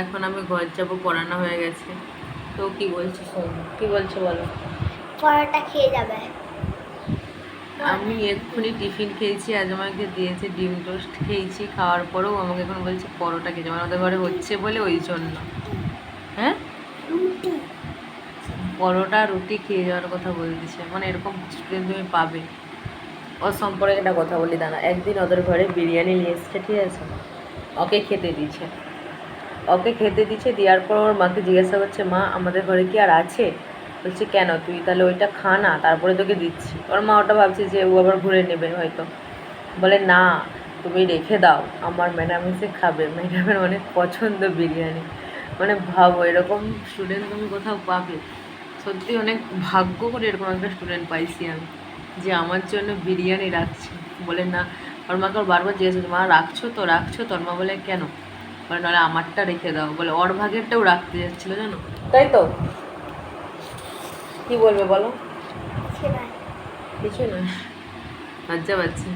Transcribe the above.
এখন আমি ঘর যাবো, পড়ানো হয়ে গেছে। তো কি বলছো শোন, কি বলছো বলো? পরোটা খেয়ে যাবে। আমি এক্ষুনি টিফিন খেয়েছি, আজ আমাকে দিয়েছে ডিম টোস্ট খেয়েছি, খাওয়ার পরেও আমাকে এখন বলছে পরোটা খেয়েছি, মানে ওদের ঘরে হচ্ছে বলে ওই জন্য। হ্যাঁ, রুটি। পরোটা রুটি খেয়ে যাওয়ার কথা বলতেছে, মানে এরকম স্টুডেন্ট তুমি পাবে। ওর সম্পর্কে একটা কথা বলি দাঁড়া, একদিন ওদের ঘরে বিরিয়ানি নিয়ে এসছে, ঠিক আছে, ওকে খেতে দিচ্ছে। দেওয়ার পর ওর মাকে জিজ্ঞাসা করছে, মা আমাদের ঘরে কি আর আছে? বলছে কেন, তুই তাহলে ওইটা খা না, তারপরে তোকে দিচ্ছি। ওর মা ওটা ভাবছে যে ও আবার ঘুরে নেবে হয়তো। বলে না, তুমি রেখে দাও, আমার ম্যাডাম এসে খাবে, ম্যাডামের অনেক পছন্দ বিরিয়ানি। মানে ভাবো, এরকম স্টুডেন্ট তুমি কোথাও পাবে? সত্যি অনেক ভাগ্য করে এরকম একটা স্টুডেন্ট পাইছি আমি, যে আমার জন্য বিরিয়ানি রাখছে। বলে না, ওর মাকে ওর বারবার জিজ্ঞেস করছে, মা রাখছো তো, রাখছো তো? ওর মা বলে কেন? বলে নাহলে আমারটা রেখে দাও। বলে ওর ভাগেরটাও রাখতে যাচ্ছিলো, জানো? তাই তো, কি বলবে বলো? কিছু না, লজ্জা পাচ্ছি।